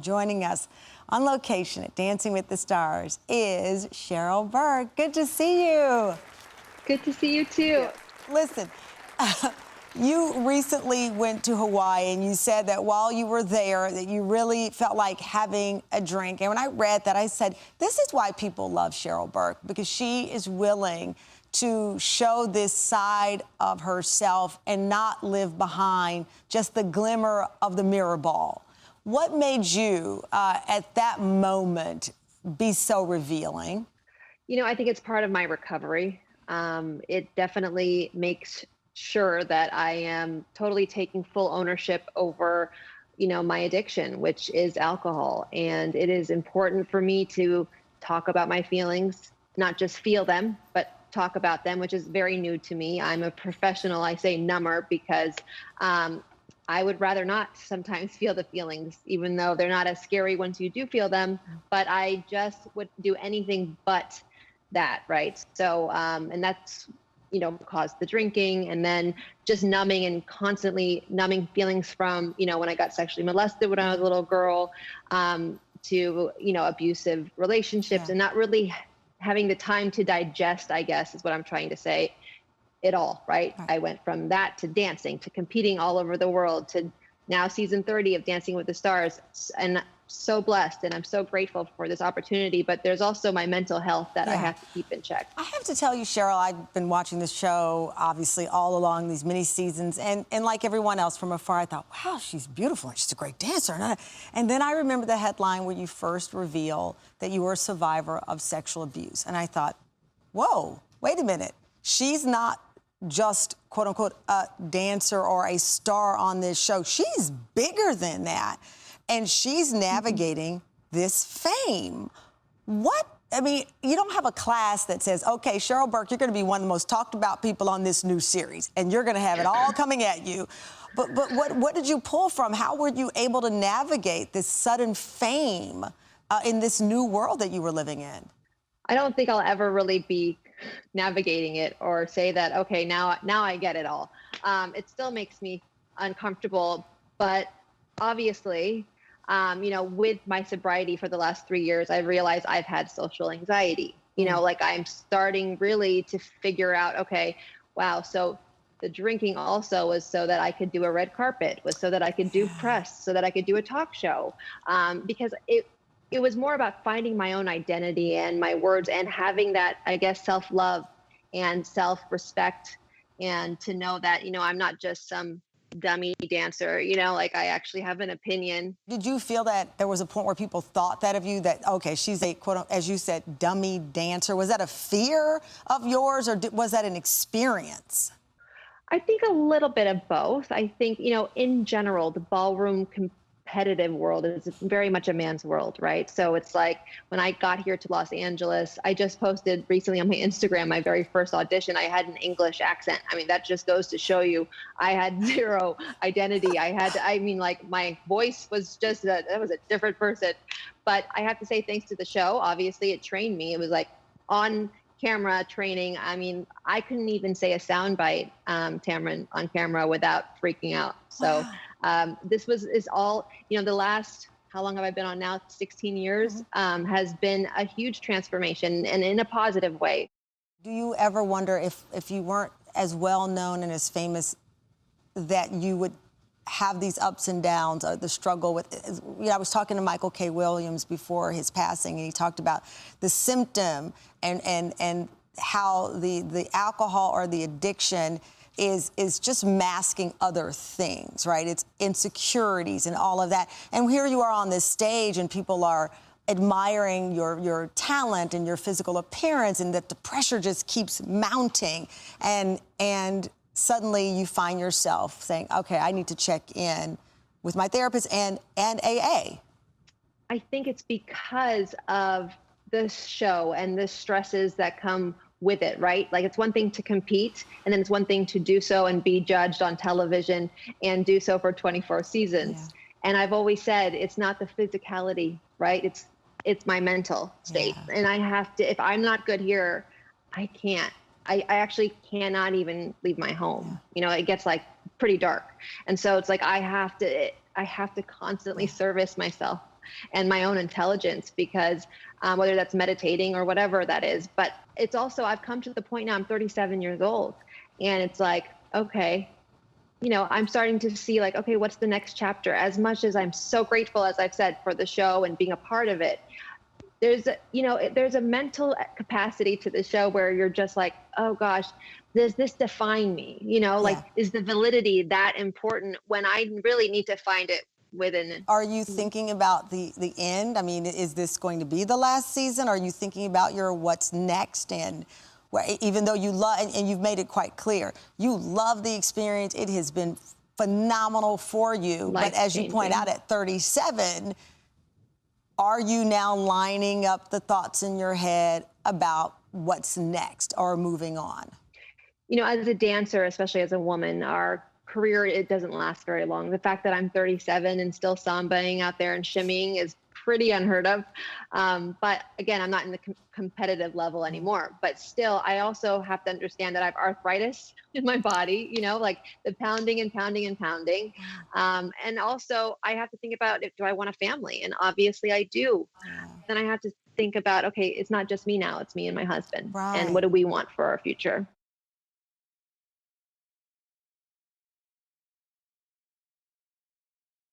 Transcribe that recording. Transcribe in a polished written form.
Joining us on location at Dancing with the Stars is Cheryl Burke. Good to see you. Good to see you too. Listen, you recently went to Hawaii and you said that while you were there that you really felt like having a drink. And when I read that, I said, this is why people love Cheryl Burke, because she is willing to show this side of herself and not live behind just the glimmer of the mirror ball. What made you, at that moment, be so revealing? You know, I think it's part of my recovery. It definitely makes sure that I am totally taking full ownership over, my addiction, which is alcohol. And it is important for me to talk about my feelings, not just feel them, but talk about them, which is very new to me. I'm a professional, I say number, because I would rather not sometimes feel the feelings, even though they're not as scary once you do feel them, but I just would do anything but that, right? So, and that's, caused the drinking, and then just numbing and constantly numbing feelings from, when I got sexually molested when I was a little girl, to, abusive relationships, and not really having the time to digest, I guess, is what I'm trying to say, it all, right? I went from that to dancing, to competing all over the world, to now season 30 of Dancing with the Stars. And so blessed, and I'm so grateful for this opportunity, but there's also my mental health that I have to keep in check. I have to tell you, Cheryl, I've been watching this show, obviously, all along these many seasons, and like everyone else from afar, I thought, wow, she's beautiful, she's a great dancer. And then I remember the headline where you first reveal that you were a survivor of sexual abuse, and I thought, whoa, wait a minute, she's not just, quote unquote, a dancer or a star on this show. She's bigger than that. And she's navigating this fame. I mean, you don't have a class that says, okay, Cheryl Burke, you're going to be one of the most talked about people on this new series, and you're going to have it all coming at you. But what did you pull from? How were you able to navigate this sudden fame in this new world that you were living in? I don't think I'll ever really be navigating it or say that, okay, now I get it all. It still makes me uncomfortable, but obviously, with my sobriety for the last 3 years, I realized I've had social anxiety. Like I'm starting really to figure out, okay, wow, so the drinking also was so that I could do a red carpet, was so that I could do press, so that I could do a talk show, because it was more about finding my own identity and my words and having that, I guess, self-love and self-respect, and to know that, I'm not just some dummy dancer, like I actually have an opinion. Did you feel that there was a point where people thought that of you, that, okay, she's a, quote, as you said, dummy dancer? Was that a fear of yours, or was that an experience? I think a little bit of both. I think, in general, the ballroom competitive world is very much a man's world, right? So it's like when I got here to Los Angeles, I just posted recently on my Instagram my very first audition. I had an English accent. I mean, that just goes to show you I had zero identity. Like my voice was just that was a different person. But I have to say, thanks to the show, obviously it trained me. It was like on camera training. I mean, I couldn't even say a soundbite, Tamron, on camera without freaking out. So this is all, the last, how long have I been on now? 16 years, has been a huge transformation, and in a positive way. Do you ever wonder if you weren't as well known and as famous, that you would have these ups and downs, or the struggle with, I was talking to Michael K. Williams before his passing, and he talked about the symptom and how the alcohol or the addiction is just masking other things, right? It's insecurities and all of that. And here you are on this stage, and people are admiring your talent and your physical appearance, and that the pressure just keeps mounting. And suddenly you find yourself saying, okay, I need to check in with my therapist and AA. I think it's because of this show and the stresses that come with it, right? Like, it's one thing to compete, and then it's one thing to do so and be judged on television and do so for 24 seasons. Yeah. And I've always said, it's not the physicality, right? It's my mental state. Yeah. And I have to, if I'm not good here, I can't. I actually cannot even leave my home. You know, it gets like pretty dark. And so it's like, I have to constantly service myself. and my own intelligence, because whether that's meditating or whatever that is. But it's also, I've come to the point now, I'm 37 years old, and it's like, okay, I'm starting to see like, okay, what's the next chapter? As much as I'm so grateful, as I've said, for the show and being a part of it, there's a mental capacity to the show where you're just like, oh gosh, does this define me? Like, is the validity that important when I really need to find it within? Are you thinking about the end? I mean, is this going to be the last season? Are you thinking about your what's next? And even though you love, and you've made it quite clear, you love the experience. It has been phenomenal for you. But as you point out, at 37, are you now lining up the thoughts in your head about what's next or moving on? As a dancer, especially as a woman, our career, it doesn't last very long. The fact that I'm 37 and still sambaing out there and shimmying is pretty unheard of. But again, I'm not in the competitive level anymore. But still, I also have to understand that I have arthritis in my body, like the pounding and pounding and pounding. And also, I have to think about, do I want a family? And obviously I do. Then I have to think about, okay, it's not just me now, it's me and my husband. Right. And what do we want for our future?